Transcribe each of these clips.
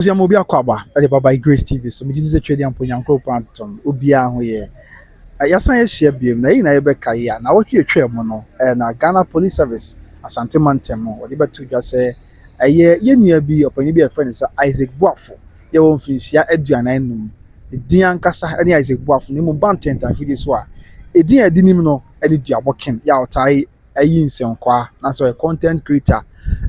Usiamo obi akwaba e baba Grace TV so me gidi twedi ampo nyankro pantom obi a ho ye yasan ye hia biem na yi na ye beka ya na wo twetwe mu no na Ghana Police Service Ashanti mantem wo de betu dwa se ye nua bi opani bi e friend se Isaac Buafo ye won finhia aduanan num de din ankasa ne Isaac Buafo ne mu bantenta fidi so a edin adinim no e de Duabo ken ya otai ayi nsenkwa na so content creator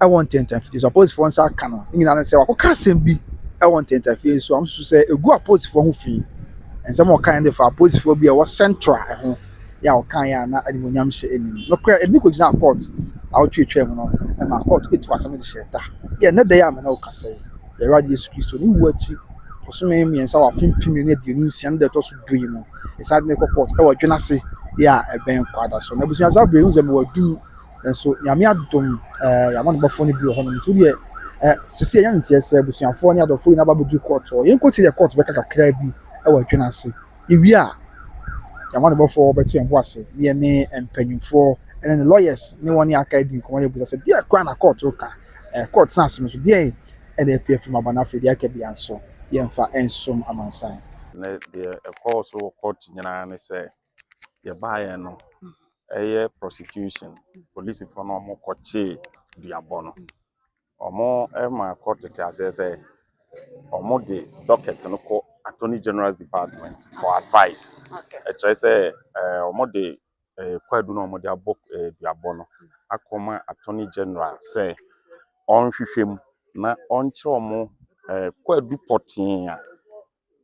I want interview so police for answer kan no nyina say wakoka asem bi I want interview so am so say egu a police for ho fi ensem o kan dey for police for bi e was central ho ya o kan ya na animonyam hye enim no kra edi ko gina court a o twetwe mu no e ma court etu asem de hye da ye na dey am na o kasa ye radio Jesus Christo ni wuachi osome miensa wa fimpimi ne de nsia nda to so dui mu e sad ne court e wa dwena se ya e ben kwada so na busuan za bre hu ze me wadum so nyame adom yamano bofo ne bi ho no to de sisi yan tie se busuanfo ne adofo ina babudu court o yen koti de court be kakra bi e wa dwena se ewi a yamano bofo betu en boase ne ne empanyimfo ene ne lawyers ne woni aka di ko ye busa se dia kwa na court o ka court na se so dia e de pf ma bana fe dia ka bi anso ye mfa ensom amansan na de course o court nyina ne se ye baaye no prosecution police for no mo koche Duabo no omo ma court te ase omo de docket no ko Attorney General's Department for advice e try say omo de kwadu no omo de abok Duabo no akoma Attorney General say on hwehwem na on kire omo kwadu potin a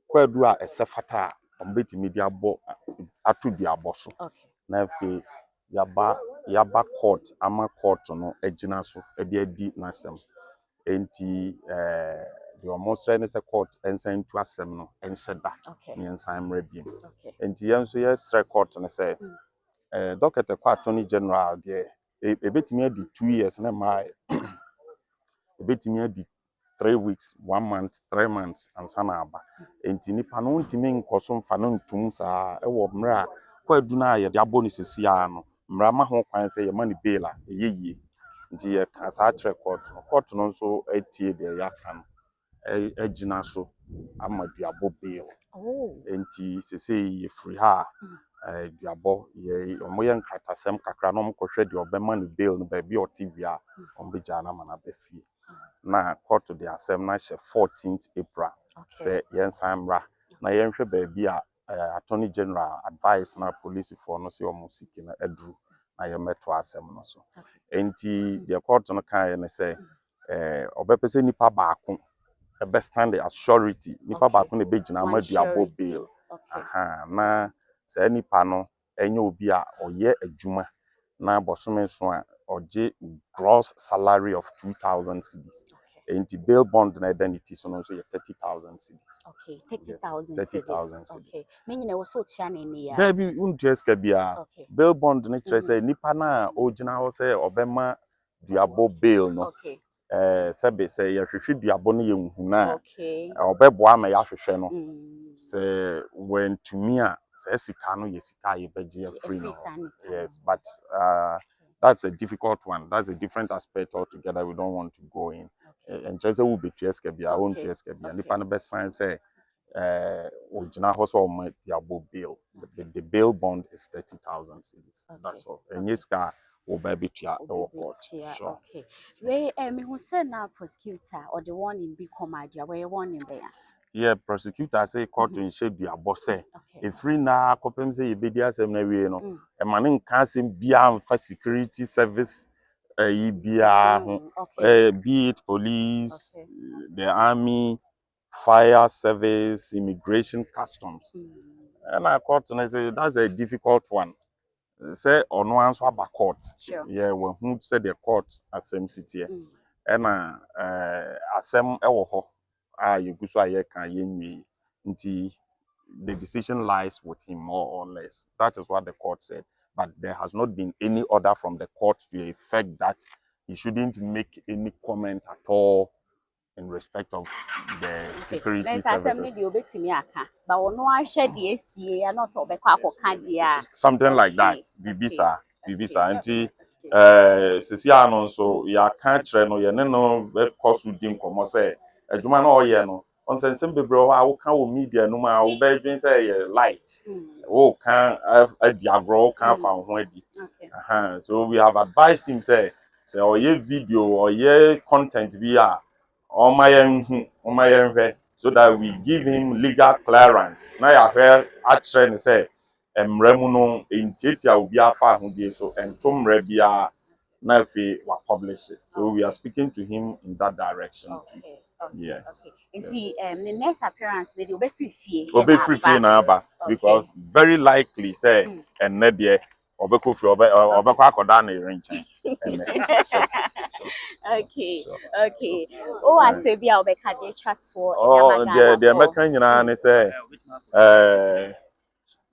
kwadu a esefata omo betimi de abo atu Duabo so na fe yaba court ama court no agina so e de adi nasem enti the almost say ne court ensan tu asem no enhyeda ne ensan mrebiem enti yenso ye stre court ne say docket kwa Attorney General de ebetimi adi 2 years na mai ebetimi adi 3 weeks 1 month 3 months ansana aba enti nipa no ntimi nkoso mfa no ntum saa e wo mra kwadu na ye de abo ne sisia no mra ma ho kwan se ye ma ne bail a yeyie nti ye ka sa tre court no so etie de ya kan agina so ama Duabo bail enti sese ye free ha Duabo ye omoye nkratasem kakra no mkohwe de obema ne bail no ba bi otivia ombegya na mana befie na court de asem na she 14th April say yensamra na yenhwe ba bi a Attorney General advice na police for no say omo siki na adru na yemeto asem no so enti the court no kan ye say obepese nipa baako e be stand as surety nipa baako na begina ma Duabo bail na say nipa no enye obi a oye adwuma na bosome so a oje gross salary of 2,000 cedis enti bail bond na identity so no so 30,000 cedis 30,000 cedis me nyina wo so tia na ni ya there be unjeska bia bail bond na kire say nipa na ogina ho say obema Duabo bail no sebe say ye hwehwe Duabo no ye nhuna obebo ama ya hwehwe no say when to me a say sika no ye sika ye beje free no yes but that's a difficult one. That's a different aspect altogether. We don't want to go in. And just will be to escabia, won't to escabia. The pan best sign say, original house or my Duabo bail. The bail bond is 30,000 cedis. That's all. And yes, car will be to your court. Sure. Okay. We me who say now prosecutor or the one in big command, where one in there. Yeah, prosecutor say court to shape Duabo say. If free na kopem say yebedi asem na wie no e ma ne nka asem bia mfa security service bia be it police the army fire service immigration customs and I court and I say that's a difficult one say ono anso aba court yeah we who say the court asem city and asem e wo ho yeguso aye kan yenwi nti the decision lies with him more or less. That is what the court said. But there has not been any order from the court to the effect that he shouldn't make any comment at all in respect of the security services. Something like that. Bibisa. Anti Sisia no so ya kan kire no ye ne no be kosu din komo say adwuma na ɔyɛ no ɔnsɛnsɛm bebree hɔ a woka wɔ media no ma wobɛdwen sɛ ɛyɛ light woka adi agorɔ woka afa wo ho adi so we have advised him say ɔyɛ video ɔyɛ content bi a ɔma yɛnhwɛ so that we give him legal clearance na yɛahwɛ akyerɛ ne sɛ mmara mu no ntiatia obi afa ahodie so ɛnto mmara biara na afei wa publish it. So we are speaking to him in that direction too. Yes. Okay. The next appearance video be free na aba because very likely say enne de obekɔ free obekɔ akɔda na renchen. Okay. Oh, I say be obeka dey chat for the meka nyina ne say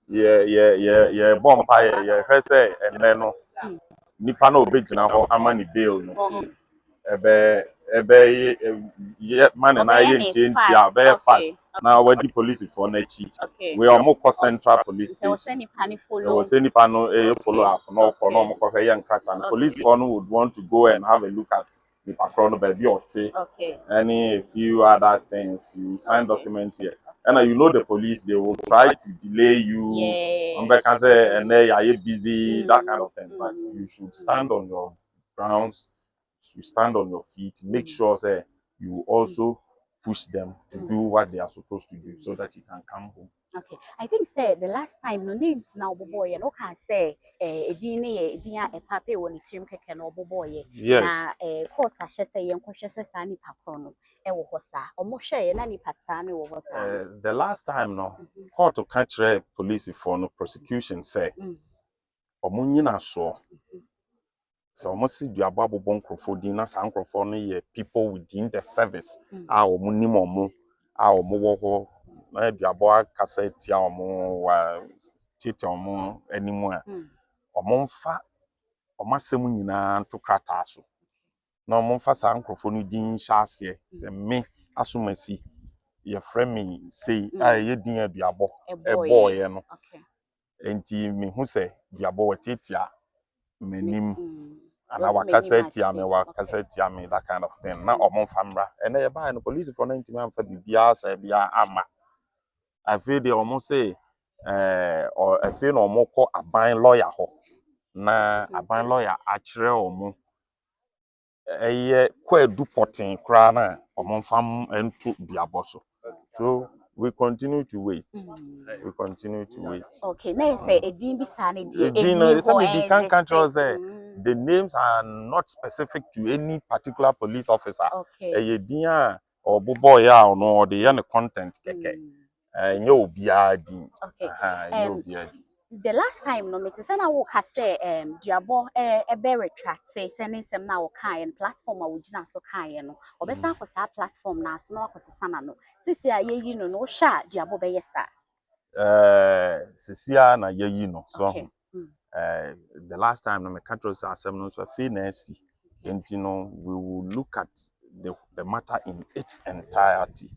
yeah bompa yeah hwɛ say enne no nipa na obegyina hɔ ama ni bail no ebe man na ye nti a be fast na wadi police for na chi we omukọ central police station was any pano follow up no kono omukọ hwe ye nkrata police for no would want to go and have a look at the patrol baby ote any a few other things you sign documents here and you know the police they will try to delay you can say and they are busy that kind of thing but you should stand on your grounds. You stand on your feet, make sure say you also push them to do what they are supposed to do so that you can come home. Okay. I think say the last time no names now boy no can say edin a pape woni chim keke no boy na court ahye say yenkohwe say sa nipa kro no e wo ho sa omo hwe na nipa sa ne wo ho sa the last time no court to catch police for no prosecution say omo nyina so so almost Duabo abobɔ nkrɔfo din na sa nkrɔfo no yɛ people within the service a ɔmo nim ɔmo a ɔmo wɔ hɔ na Duabo akasa tia ɔmo wa tete ɔmo animu a ɔmo mfa ɔmo asɛm nyinaa nto krataa so na ɔmo mfa sa nkrɔfo no din hyɛ aseɛ sɛ me asomasi yɛ frɛ me sei a yɛ din a Duabo ɛbɔ yɛ no enti me hu sɛ Duabo wɔ tete a menim and our cassette that kind of thing. Now or famra. And they buy the police for 90 man for bibia say bia ama. I feel they almost say or I feel no more call a buying lawyer ho. Na a buying lawyer actually or more quite do potting crana or fam and to be a boss. So we continue to wait. We continue to wait. Okay, now say a dim bisani can't control say the names are not specific to any particular police officer. A dia or boboya or no the yana content keke. No biadi. The last time no me say na wo ka say Duabo e be retract say sending some na wo kan platform a wo gina so kan no obesa ko sa platform na so na ko sesa na no sisi a yeyi no no sha Duabo be yesa sisia na yeyi no so the last time no me control say asem no so fe na asi enti no we will look at the matter in its entirety.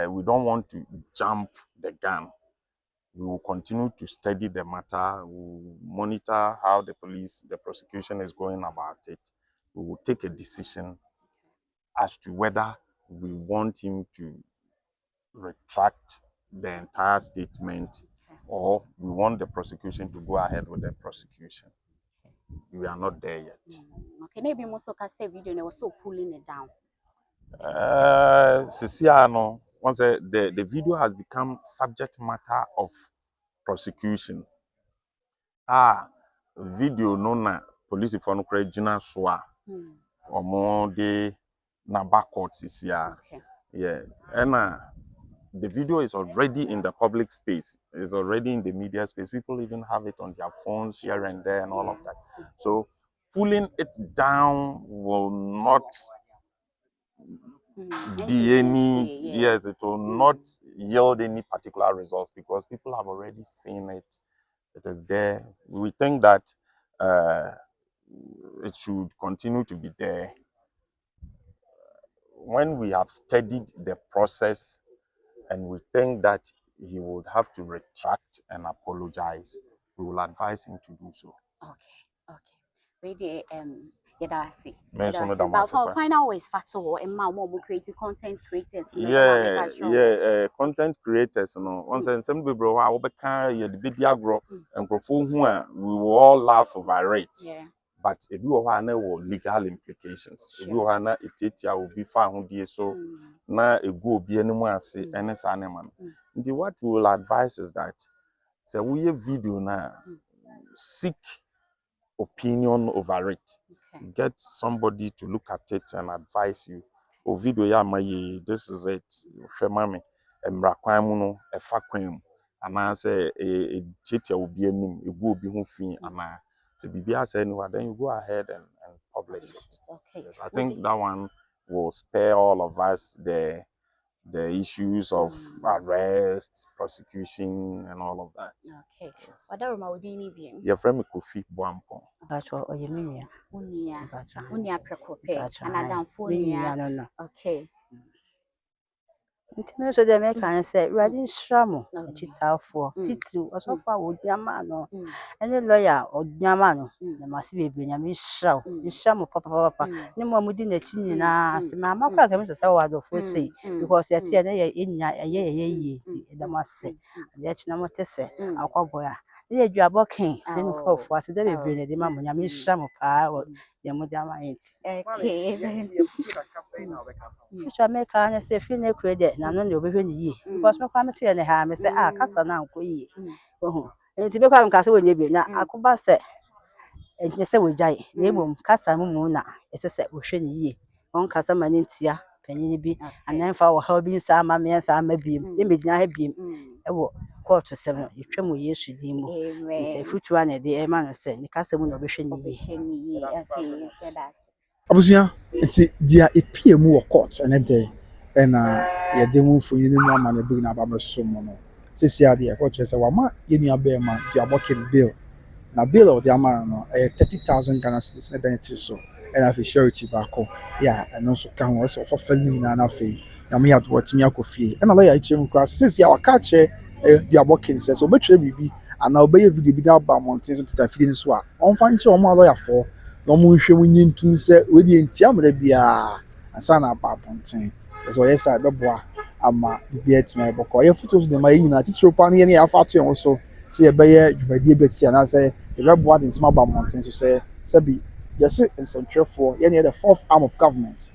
We don't want to jump the gun. We will continue to study the matter. We will monitor how the prosecution is going about it. We will take a decision as to whether we want him to retract the entire statement or we want the prosecution to go ahead with the prosecution. We are not there yet. Okay, maybe most of us say video they were so pulling it down. Ceciano, once the video has become subject matter of prosecution. Video no na police for no gina so a omo de na back court sia. Yeah. And the video is already in the public space. It's already in the media space. People even have it on their phones here and there and all of that. So pulling it down will not be any yes, it will not yield any particular results because people have already seen it. It is there. We think that it should continue to be there. When we have studied the process and we think that he would have to retract and apologize, we will advise him to do so. Okay. We Yedawasi. Men so no da But masa. final ways fato and more creative content creators. Content creators no. Once and some people who obeka ye the video agro and crofo hu a we will all laugh over it. Yeah. But if you have legal implications, if you have etitia will be found who die so na ego obi anim ase ene sa ne man. What we will advise is that say we video na seek opinion over it. Okay. Get somebody to look at it and advise you. O video ya maye, this is it. Hwema me emra kwan mu no efa kwan mu. Ana say etitia obi anim ego obi ho fi ana. So then you go ahead and publish it. Okay. Yes, I think that one will spare all of us the issues of arrest, prosecution, and all of that. Okay. Your friend Kofi Boampo. Unia prekope. Another phone. Okay. Nti so de me kan say Urade nhira mo achitafo titu osofa odiama no ene lawyer odiama no na mase bebre nya me nhira mo papa ne mo amudi na chi nyina se ma makwa ka me so say wadofo say because yet na ye enya ye da mase de chi na mo tese akwaboya ne Duabo ken ne no fo ase de bebre ne de ma mo nya me nhira mo pa ye mo diama enti okay. Future make an say free ne credit na no ne obehwe ni yi because me kwa mete ne ha me say kasa na nko yi ohu enti be kwa me kasa wonye bi na akoba se enti se wojai na emom kasa mu na ese se ohwe ni yi on kasa ma ne ntia panyin bi ananfa wo ha bi nsa ama me nsa ama biem e medina ha biem e wo court sem no yetwa mu Yesu din mu enti future na de e ma no se ne kasa mu na obehwe ni yi Okay, said that. Abusuya nti dia epie mu wɔ court ene de na ye de mu mfoni ne mu ama na bring na ba beso mu no sisi ade e court say wa ma ye nua be ma Duabo ken bill na bill of the ama no 30,000 Ghana cedis na dan ti so and afi charity ba ko ya eno so kan wo so for family na na afi na me had what me akofie and lawyer ichim class sisi ya ka che Duabo ken say so betwe bibi ana obeye video bi da ba mountain so tita feeding so a on fa nche o ma lawyer for no mo hwe munyi ntum se we di entia mra bia asa na ba ponten so yes I beboa ama bibia etima eboko ye photos de ma nyina titiro pa ne ye ne afa to en so se ye beye dwumadi betia na se ye beboa de nsima ba mountain so se bi yes nsentwefo ye ne the fourth arm of government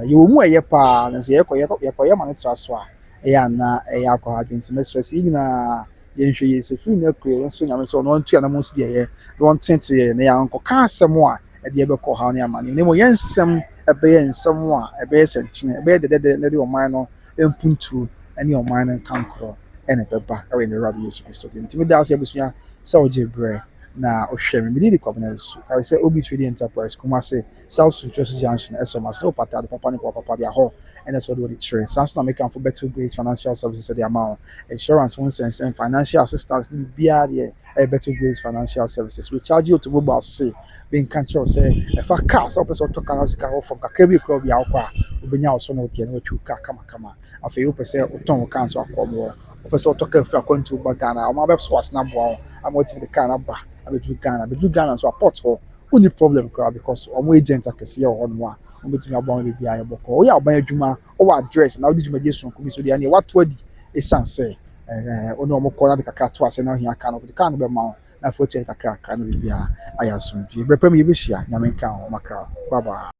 ye wo mu eye pa na so ye koye ma ne traso a ya na ya akwa adwenti me stress nyina ye nhwe ye se free na kure so nyame so no ntua na mo se de ye don tente na ya nko ka asem a de ebe ko ha ne amane ne mo yensem ebe yensem a ebe senchine ebe de ne de oman no empuntu ene oman no kankro ene beba e we ne radio Yesu Kristo de ntimi da ase abusuya sa ojebre na ohwe me di kwabena su ka se obi trading enterprise kuma se South Interest Junction eso ma so pata de papa ni ko papa dia ho ene so do the trade sans na make am for better grades financial services the amount insurance one sense and financial assistance ni bia de better grades financial services we charge you to mobile say being control say if a car so person to can ka ho from kakra bi kro bia kwa obenya so no tie no twu ka kama afi you person uton kan so akomo person to ka fa kwantu bagana o ma be so wasna bo am what the car na ba abedu Ghana so apport ho only problem crowd because omo agent akese ye ho no a ombetimi abon be bia ye boko o ya aban adwuma o address na odi dwumadi esun ko bi so dia ne wato adi esanse ono omo ko na de kakra to ase na hia aka no de kan be ma na foto kakra no bia aya so bi brepam ye be hia nyame kan o makra baba